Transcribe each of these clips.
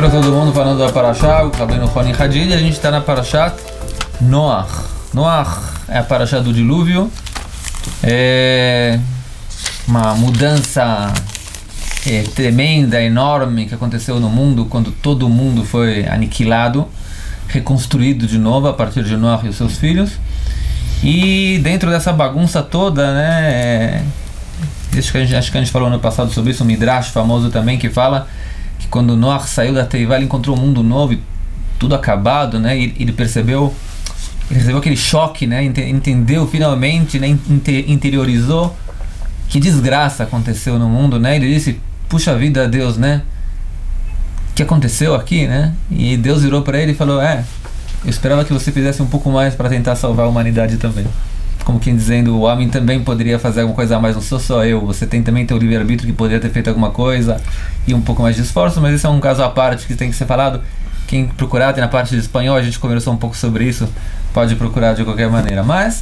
para todo mundo falando da Parashá, o Rabbeinu Roni Hadid. A gente está na Parashá Noach. Noach é a Parashá do dilúvio. É uma mudança tremenda, enorme que aconteceu no mundo quando todo mundo foi aniquilado, reconstruído de novo a partir de Noach e os seus filhos. E dentro dessa bagunça toda, né, acho que a gente falou no passado sobre isso, um midrash famoso também que fala que quando Noach saiu da Teivá, ele encontrou um mundo novo e tudo acabado, né, e ele recebeu aquele choque, né, entendeu finalmente, né, interiorizou que desgraça aconteceu no mundo, né, ele disse, puxa vida, Deus, né, o que aconteceu aqui, né, e Deus virou para ele e falou, eu esperava que você fizesse um pouco mais para tentar salvar a humanidade também. Como quem dizendo, o homem também poderia fazer alguma coisa a mais, não sou só eu. Você tem também teu livre-arbítrio que poderia ter feito alguma coisa e um pouco mais de esforço, mas esse é um caso à parte que tem que ser falado. Quem procurar, tem na parte de espanhol, a gente conversou um pouco sobre isso, pode procurar de qualquer maneira. Mas,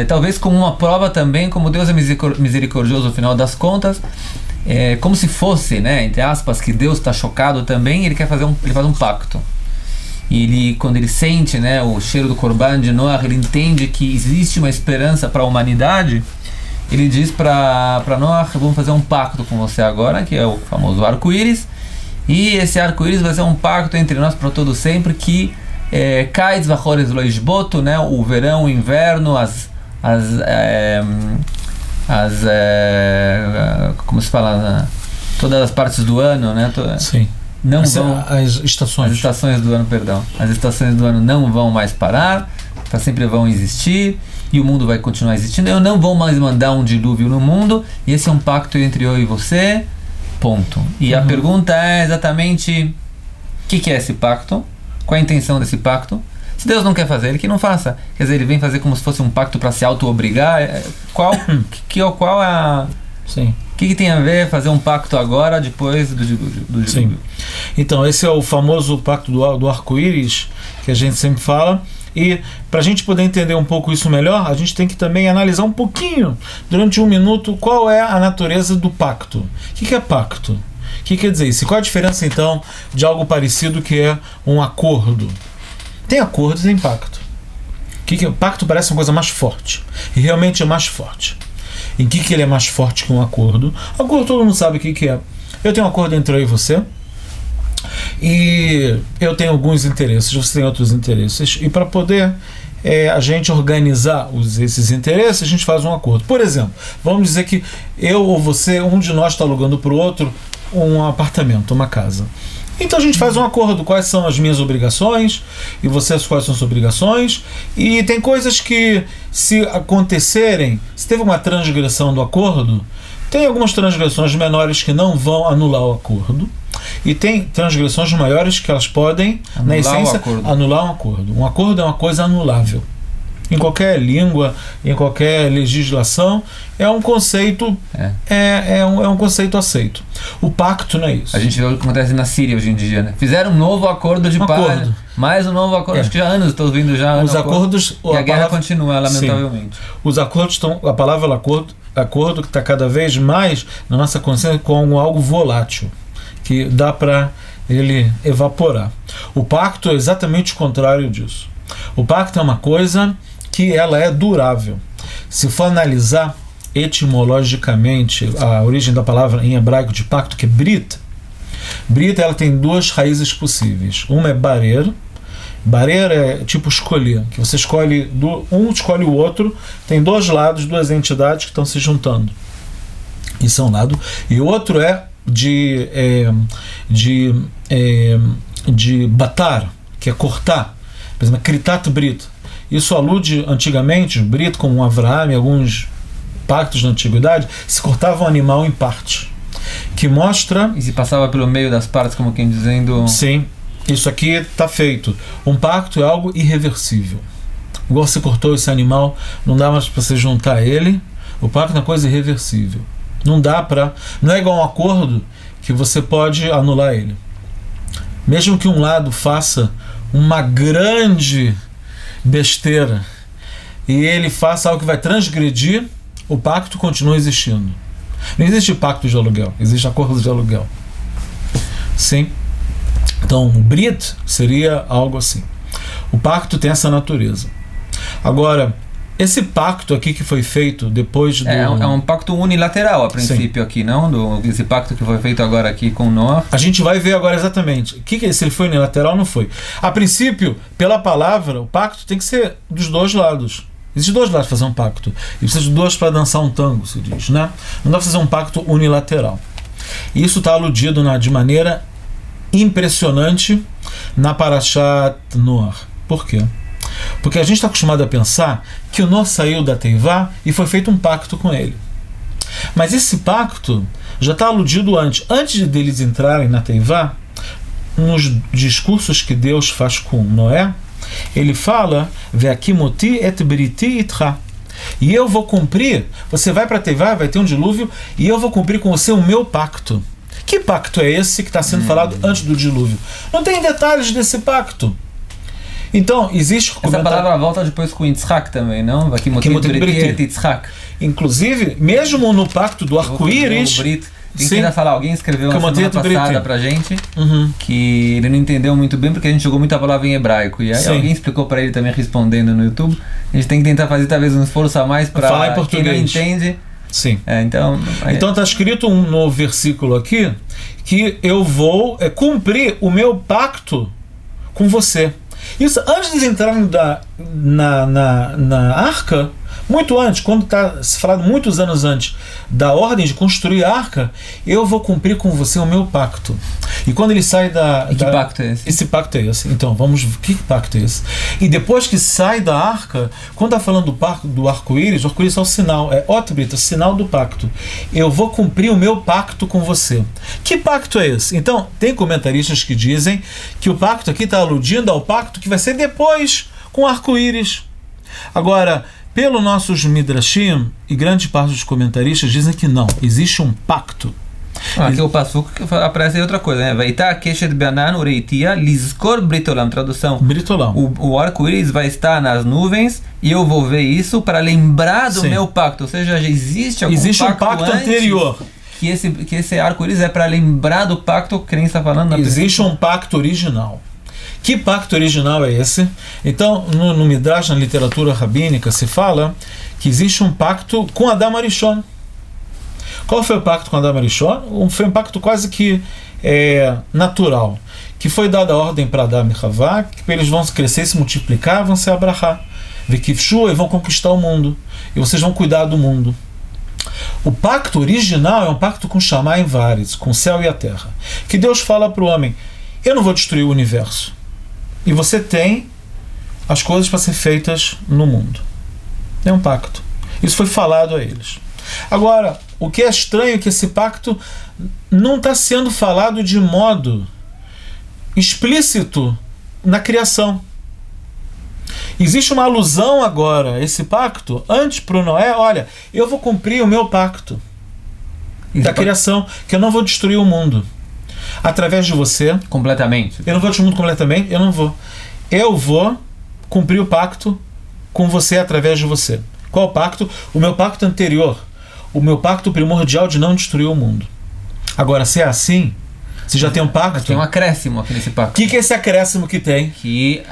talvez como uma prova também, como Deus é misericordioso no final das contas, como se fosse, né, entre aspas, que Deus está chocado também, ele faz um pacto. E ele, quando ele sente, né, o cheiro do Corban de Noach, ele entende que existe uma esperança para a humanidade. Ele diz para Noach, vamos fazer um pacto com você agora, que é o famoso arco-íris. E esse arco-íris vai ser um pacto entre nós para todo sempre, que Kaiz vachores lo ishbotu, né, o verão, o inverno, como se fala, todas as partes do ano, né? Sim. As estações do ano, perdão. As estações do ano não vão mais parar, sempre vão existir, e o mundo vai continuar existindo. Eu não vou mais mandar um dilúvio no mundo, e esse é um pacto entre eu e você, ponto. E a pergunta é exatamente o que é esse pacto? Qual é a intenção desse pacto? Se Deus não quer fazer, ele que não faça. Quer dizer, ele vem fazer como se fosse um pacto para se auto-obrigar. Qual é a... Sim. O que tem a ver fazer um pacto agora, depois do dilúvio? Sim. Então, esse é o famoso pacto do arco-íris, que a gente sempre fala. E para a gente poder entender um pouco isso melhor, a gente tem que também analisar um pouquinho, durante um minuto, qual é a natureza do pacto. O que é pacto? O que quer dizer isso? Qual a diferença, então, de algo parecido que é um acordo? Tem acordo e tem pacto. Pacto parece uma coisa mais forte. E realmente é mais forte. Em que ele é mais forte que um acordo? Acordo todo mundo sabe o que é. Eu tenho um acordo entre eu e você, e eu tenho alguns interesses, você tem outros interesses, e para poder a gente organizar esses interesses, a gente faz um acordo. Por exemplo, vamos dizer que eu ou você, um de nós está alugando para o outro um apartamento, uma casa. Então a gente faz um acordo, quais são as minhas obrigações e vocês quais são as suas obrigações, e tem coisas que, se acontecerem, se teve uma transgressão do acordo, tem algumas transgressões menores que não vão anular o acordo, e tem transgressões maiores que elas podem, na essência, anular um acordo. Um acordo é uma coisa anulável. Em qualquer língua, em qualquer legislação, é um conceito um conceito aceito. O pacto não é isso. A gente vê o que acontece na Síria hoje em dia, né? Fizeram um novo acordo de paz, mais um novo acordo. Acho que já há anos, estou ouvindo já. Os acordos, e a guerra continua, lamentavelmente. Sim. Os acordos estão, a palavra acordo que está cada vez mais na nossa consciência como algo volátil, que dá para ele evaporar. O pacto é exatamente o contrário disso. O pacto é uma coisa que ela é durável. Se for analisar etimologicamente a origem da palavra em hebraico de pacto, que é brit, ela tem duas raízes possíveis. Uma é barer. Barer é tipo escolher, que você escolhe, um escolhe o outro, tem dois lados, duas entidades que estão se juntando. Isso é um lado. E o outro é de batar, que é cortar. Por exemplo, kritat brit. Isso alude antigamente, Brit, como Avraham e alguns pactos da antiguidade, se cortava um animal em parte, que mostra... E se passava pelo meio das partes, como quem dizendo... Sim, isso aqui está feito. Um pacto é algo irreversível. Igual você cortou esse animal, não dá mais para você juntar ele. O pacto é uma coisa irreversível. Não dá para... Não é igual um acordo que você pode anular ele. Mesmo que um lado faça uma grande besteira e ele faça algo que vai transgredir, o pacto continua existindo. Não existe pacto de aluguel, existe acordo de aluguel. Sim. Então, o Brit seria algo assim. O pacto tem essa natureza. Agora, esse pacto aqui que foi feito depois do... É um pacto unilateral a princípio. Sim. Aqui, não? Esse pacto que foi feito agora aqui com Noah. A gente vai ver agora exatamente. Se ele foi unilateral ou não foi. A princípio, pela palavra, o pacto tem que ser dos dois lados. Existem dois lados para fazer um pacto. E precisa de dois para dançar um tango, se diz, né? Não dá para fazer um pacto unilateral. E isso está aludido de maneira impressionante na Parashat Noah. Por quê? Porque a gente está acostumado a pensar que o Noah saiu da Teivá e foi feito um pacto com ele. Mas esse pacto já está aludido antes. Antes deles entrarem na Teivá, nos discursos que Deus faz com Noé, ele fala: Ve'akimoti et briti itra. E eu vou cumprir, você vai para Teivá, vai ter um dilúvio, e eu vou cumprir com você o meu pacto. Que pacto é esse que está sendo falado antes do dilúvio? Não tem detalhes desse pacto. Então, existe... Essa palavra volta depois com Yitzhak também, não? Inclusive, mesmo no pacto do arco-íris... Tem que ainda falar, alguém escreveu na semana passada pra gente que ele não entendeu muito bem porque a gente jogou muita palavra em hebraico. E aí alguém explicou pra ele também respondendo no YouTube. A gente tem que tentar fazer talvez um esforço a mais pra falar em português. Quem não entende. Sim. Então está escrito no versículo aqui que eu vou cumprir o meu pacto com você. Isso antes de entrarem na arca, muito antes, quando está se falado muitos anos antes da ordem de construir a arca, eu vou cumprir com você o meu pacto. E quando ele sai que pacto é esse? Esse pacto é esse. Então, vamos ver que pacto é esse. E depois que sai da arca, quando está falando do arco-íris, o arco-íris é o sinal, é Otbrita, sinal do pacto. Eu vou cumprir o meu pacto com você. Que pacto é esse? Então, tem comentaristas que dizem que o pacto aqui está aludindo ao pacto que vai ser depois com o arco-íris. Agora, pelo nossos Midrashim e grande parte dos comentaristas dizem que não, existe um pacto. Aqui o Passuco aparece outra coisa, né? Vaitá keshet be'anan ureitia lizkor britolam. Tradução. Britolam. O arco-íris vai estar nas nuvens e eu vou ver isso para lembrar do meu pacto. Ou seja, já existe algum um pacto anterior. Que esse arco-íris é para lembrar do pacto que nem está falando. Existe um pacto original. Que pacto original é esse? Então, no Midrash, na literatura rabínica, se fala que existe um pacto com Adam Arishon. Qual foi o pacto com Adam Arishon? Foi um pacto quase que natural, que foi dada a ordem para Adam e Havá, que eles vão crescer, se multiplicar, vão se abrahar, Vekivshu, e vão conquistar o mundo, e vocês vão cuidar do mundo. O pacto original é um pacto com Shammai Varetz, com o céu e a terra, que Deus fala para o homem: eu não vou destruir o universo, e você tem as coisas para ser feitas no mundo. É um pacto. Isso foi falado a eles. Agora, o que é estranho é que esse pacto não está sendo falado de modo explícito na criação. Existe uma alusão agora a esse pacto, antes para o Noé: olha, eu vou cumprir o meu pacto da criação, que eu não vou destruir o mundo através de você. Completamente. Eu não vou destruir o mundo completamente, eu não vou. Eu vou cumprir o pacto com você através de você. Qual pacto? O meu pacto anterior. O meu pacto primordial de não destruir o mundo. Agora, se é assim, se já tem um pacto... Mas tem um acréscimo aqui nesse pacto. O que é esse acréscimo que tem? Que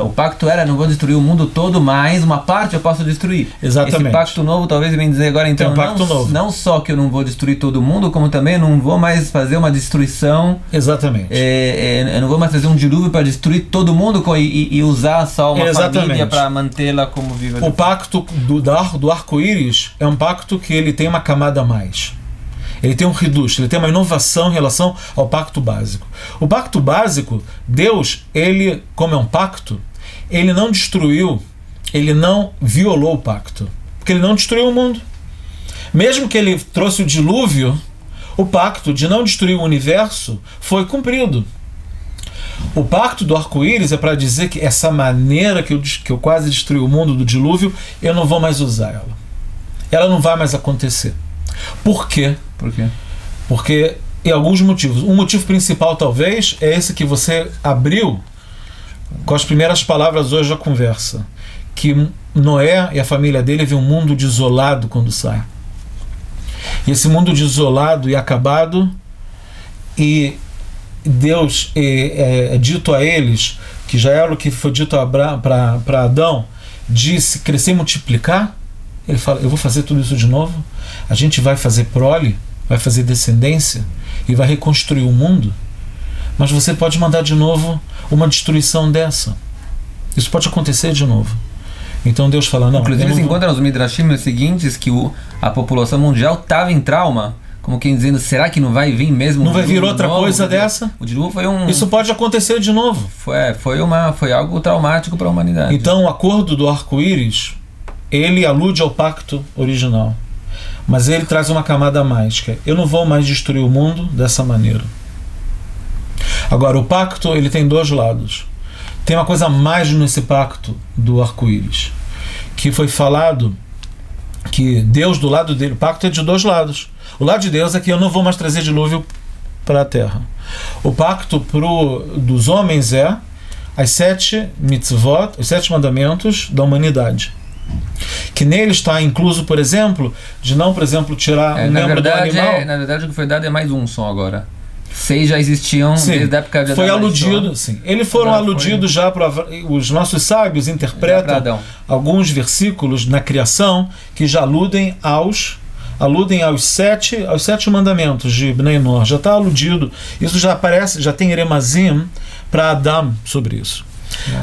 o pacto era: não vou destruir o mundo todo, mas uma parte eu posso destruir. Exatamente. Esse pacto novo talvez vem dizer agora, então, tem um pacto novo. Não só que eu não vou destruir todo mundo, como também não vou mais fazer uma destruição. Exatamente. Eu não vou mais fazer um dilúvio para destruir todo mundo e usar só uma família para mantê-la como viva. O pacto do arco-íris é um pacto que ele tem uma camada a mais. Ele tem um reduto, ele tem uma inovação em relação ao pacto básico. O pacto básico, Deus, ele, como é um pacto, ele não destruiu, ele não violou o pacto, porque ele não destruiu o mundo. Mesmo que ele trouxe o dilúvio, o pacto de não destruir o universo foi cumprido. O pacto do arco-íris é para dizer que essa maneira que eu quase destruí o mundo do dilúvio, eu não vou mais usar ela. Ela não vai mais acontecer. Por quê? Por quê? Porque, em alguns motivos. Um motivo principal, talvez, é esse que você abriu com as primeiras palavras hoje da conversa. Que Noé e a família dele vê um mundo desolado quando sai. E esse mundo desolado e acabado, e Deus é dito a eles, que já era o que foi dito para Adão, de se crescer e multiplicar, ele fala, eu vou fazer tudo isso de novo, a gente vai fazer prole, vai fazer descendência e vai reconstruir o mundo, mas você pode mandar de novo uma destruição dessa. Isso pode acontecer de novo. Então Deus fala, não. Inclusive se encontra nos Midrashim seguintes que a população mundial estava em trauma, como quem dizendo, será que não vai vir mesmo? Não vai vir outra coisa dessa? O dilúvio foi um... Isso pode acontecer de novo. Foi algo traumático para a humanidade. Então o acordo do arco-íris, ele alude ao pacto original. Mas ele traz uma camada a mais, que é, eu não vou mais destruir o mundo dessa maneira. Agora, o pacto, ele tem dois lados. Tem uma coisa a mais nesse pacto do arco-íris, que foi falado que Deus do lado dele, o pacto é de dois lados. O lado de Deus é que eu não vou mais trazer dilúvio para a terra. O pacto dos homens é as 7 mitzvot, os 7 mandamentos da humanidade. Que nele está incluso, por exemplo, de não, por exemplo, tirar um membro do animal. Na verdade, o que foi dado é mais um só agora. 6 já existiam, sim, desde a época de Adão. Foi aludido, sim. Eles foram aludidos já para os nossos sábios interpretam alguns versículos na criação que já aludem aos 7 mandamentos de Bnei Noach. Já está aludido. Isso já aparece, já tem Remazim para Adão sobre isso.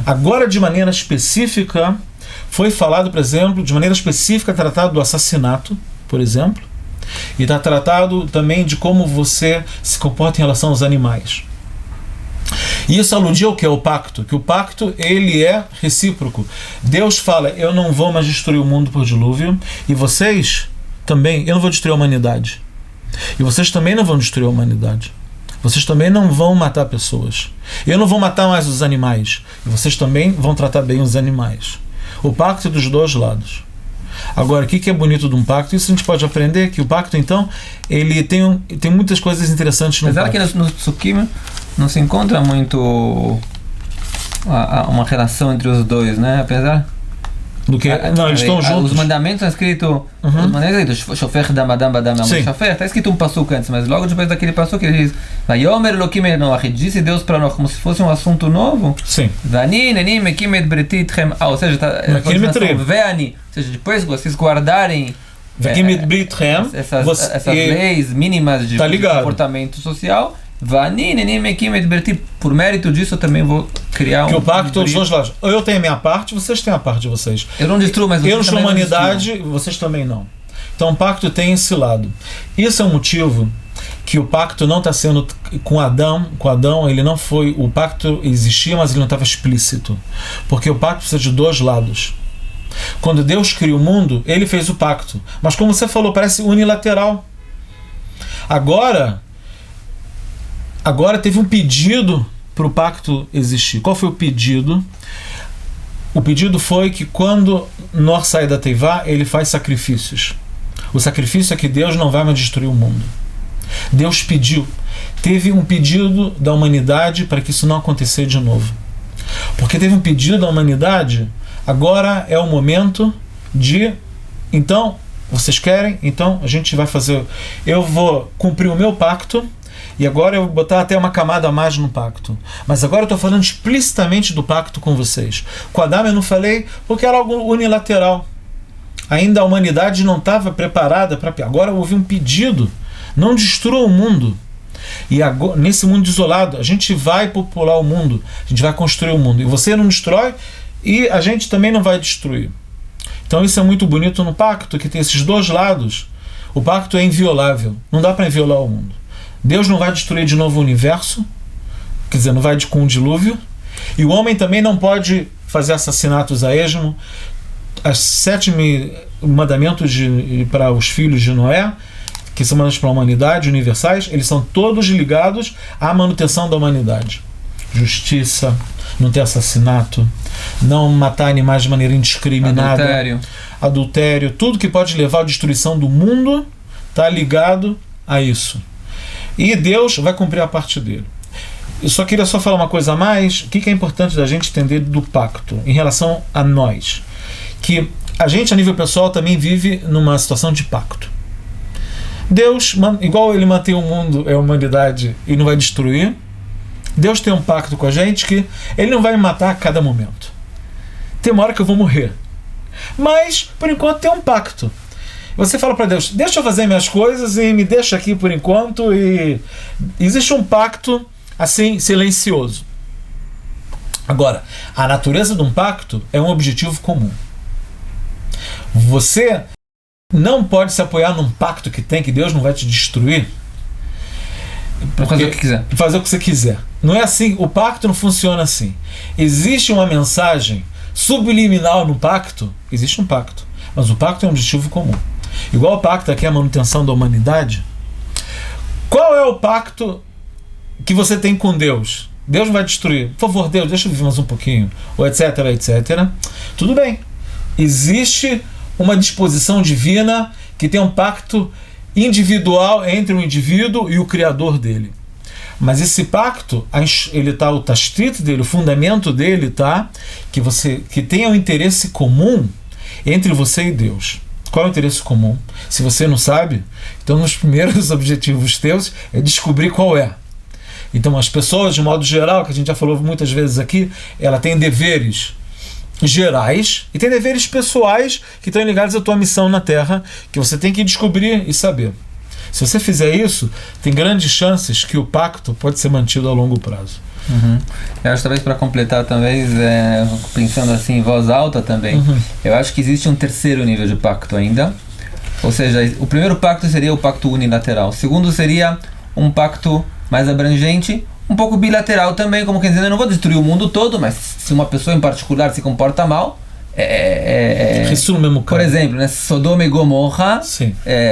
Agora, de maneira específica, foi falado, por exemplo, de maneira específica, tratado do assassinato, por exemplo. E está tratado também de como você se comporta em relação aos animais. E isso aludia ao que é o pacto? Que o pacto, ele é recíproco. Deus fala, eu não vou mais destruir o mundo por dilúvio, e vocês também, eu não vou destruir a humanidade. E vocês também não vão destruir a humanidade. Vocês também não vão matar pessoas. Eu não vou matar mais os animais. E vocês também vão tratar bem os animais. O pacto é dos dois lados. Agora, o que é bonito de um pacto? Isso a gente pode aprender, que o pacto, então, ele tem muitas coisas interessantes no pacto. Apesar que no Psukim não se encontra muito uma relação entre os dois, né? Apesar... Do que? Não, eles estão juntos. Os mandamentos estão escritos... Os mandamentos estão escritos, Shofer dam adam badam Shofer. Está escrito um passuco antes, mas logo depois daquele passuco ele diz, Vayomer Elokim el Noach, disse Deus para Noach, como se fosse um assunto novo. Sim. Vani neni mekim et breti itchem. Ou seja, Veani. Ou seja, depois que vocês guardarem essas leis mínimas de comportamento social, por mérito disso eu também vou criar que o pacto dos dois lados. Eu tenho a minha parte, vocês têm a parte de vocês. Eu não destruo, mas eu não destruo a humanidade, vocês também não. Então o pacto tem esse lado. Isso é um motivo que o pacto não está sendo com Adão. Com Adão, ele não foi. O pacto existia, mas ele não estava explícito. Porque o pacto precisa de dois lados. Quando Deus criou o mundo, ele fez o pacto. Mas como você falou, parece unilateral. Agora teve um pedido para o pacto existir. Qual foi o pedido? O pedido foi que quando Noach sai da Teivá, ele faz sacrifícios. O sacrifício é que Deus não vai mais destruir o mundo. Deus pediu. Teve um pedido da humanidade para que isso não acontecer de novo. Porque teve um pedido da humanidade, agora é o momento de... Então, vocês querem? Então a gente vai fazer... Eu vou cumprir o meu pacto, e agora eu vou botar até uma camada a mais no pacto. Mas agora eu estou falando explicitamente do pacto com vocês. Com Adão eu não falei porque era algo unilateral. Ainda a humanidade não estava preparada para... Agora houve um pedido. Não destrua o mundo. E agora, nesse mundo isolado, a gente vai popular o mundo. A gente vai construir o mundo. E você não destrói e a gente também não vai destruir. Então isso é muito bonito no pacto, que tem esses dois lados. O pacto é inviolável. Não dá para inviolar o mundo. Deus não vai destruir de novo o universo, quer dizer, não vai com um dilúvio, e o homem também não pode fazer assassinatos a esmo. As 7 mandamentos para os filhos de Noé, que são mandados para a humanidade, universais, eles são todos ligados à manutenção da humanidade. Justiça, não ter assassinato, não matar animais de maneira indiscriminada, adultério, tudo que pode levar à destruição do mundo está ligado a isso. E Deus vai cumprir a parte dele. Eu só queria falar uma coisa a mais. O que é importante da gente entender do pacto em relação a nós? Que a gente, a nível pessoal, também vive numa situação de pacto. Deus, igual ele mantém o mundo, a humanidade, e não vai destruir, Deus tem um pacto com a gente que Ele não vai me matar a cada momento. Tem uma hora que eu vou morrer. Mas, por enquanto, tem um pacto. Você fala para Deus, deixa eu fazer minhas coisas e me deixa aqui por enquanto. E existe um pacto, assim, silencioso. Agora, a natureza de um pacto é um objetivo comum. Você não pode se apoiar num pacto que tem, que Deus não vai te destruir. Fazer o que quiser. Fazer o que você quiser. Não é assim, o pacto não funciona assim. Existe uma mensagem subliminal no pacto, existe um pacto, mas o pacto é um objetivo comum. Igual o pacto aqui é a manutenção da humanidade. Qual é o pacto que você tem com Deus? Deus não vai destruir. Por favor, Deus, deixa eu viver mais um pouquinho. Ou etc, etc. Tudo bem. Existe uma disposição divina que tem um pacto individual entre o indivíduo e o Criador dele. Mas esse pacto, ele tá escrito dele, o fundamento dele que tenha um interesse comum entre você e Deus. Qual é o interesse comum? Se você não sabe, então um dos primeiros objetivos teus é descobrir qual é. Então as pessoas, de modo geral, que a gente já falou muitas vezes aqui, ela tem deveres gerais e tem deveres pessoais que estão ligados à tua missão na Terra, que você tem que descobrir e saber. Se você fizer isso, tem grandes chances que o pacto pode ser mantido a longo prazo. Eu acho, talvez para completar, talvez pensando assim em voz alta também, eu acho que existe um terceiro nível de pacto ainda. Ou seja, o primeiro pacto seria o pacto unilateral. O segundo seria um pacto mais abrangente, um pouco bilateral também, como quer dizer, eu não vou destruir o mundo todo, mas se uma pessoa em particular se comporta mal, Isso no mesmo caso. por exemplo, né, Sodoma e Gomorra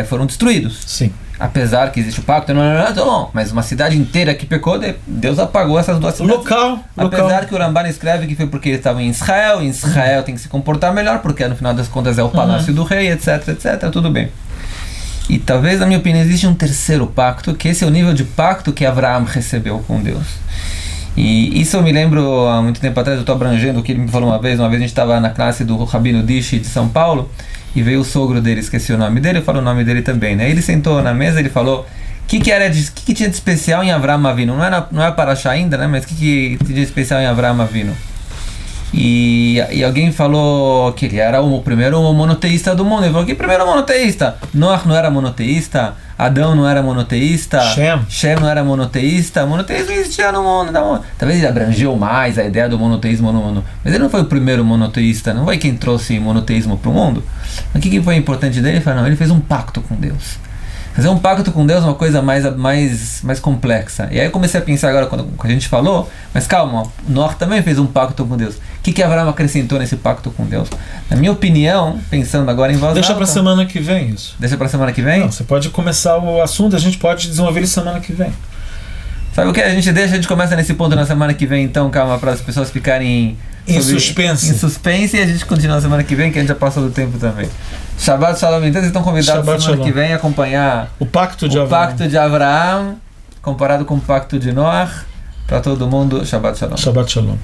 foram destruídos. Sim. Apesar que existe o pacto, tá bom, mas uma cidade inteira que pecou, Deus apagou essas duas cidades. Local. Que o Ramban escreve que foi porque eles estavam em Israel tem que se comportar melhor, porque no final das contas é o palácio do rei, etc, etc, tudo bem. E talvez, na minha opinião, existe um terceiro pacto, que esse é o nível de pacto que Abraão recebeu com Deus. E isso eu me lembro, há muito tempo atrás, eu estou abrangendo o que ele me falou uma vez a gente estava na classe do Rabino Dishi de São Paulo, e veio o sogro dele, esqueci o nome dele, eu falo o nome dele também, né? Ele sentou na mesa, ele falou, o que tinha de especial em Avraham Avinu? Não é Parashá ainda, né? Mas o que tinha de especial em Avraham Avinu? E alguém falou que ele era o primeiro monoteísta do mundo. Ele falou, que primeiro monoteísta? Noah não era monoteísta, Adão não era monoteísta, Shem não era monoteísta, monoteísmo existia no mundo. Talvez ele abrangeu mais a ideia do monoteísmo no mundo, mas ele não foi o primeiro monoteísta, não foi quem trouxe monoteísmo para o mundo. O que foi importante dele? Ele falou, não, ele fez um pacto com Deus. Fazer um pacto com Deus é uma coisa mais complexa. E aí eu comecei a pensar agora, quando a gente falou, mas calma, Noah também fez um pacto com Deus. O que Abraão acrescentou nesse pacto com Deus? Na minha opinião, pensando agora em voz alta... Deixa pra semana que vem isso. Deixa pra semana que vem? Não, você pode começar o assunto, a gente pode desenvolver ele semana que vem. Sabe o que? A gente começa nesse ponto na semana que vem, então, calma, para as pessoas ficarem... Em suspense e a gente continua na semana que vem, que a gente já passou do tempo também. Shabbat Shalom. Então, vocês estão convidados na semana que vem a acompanhar o pacto de Abraão comparado com o pacto de Noah. Para todo mundo, Shabbat Shalom. Shabbat Shalom.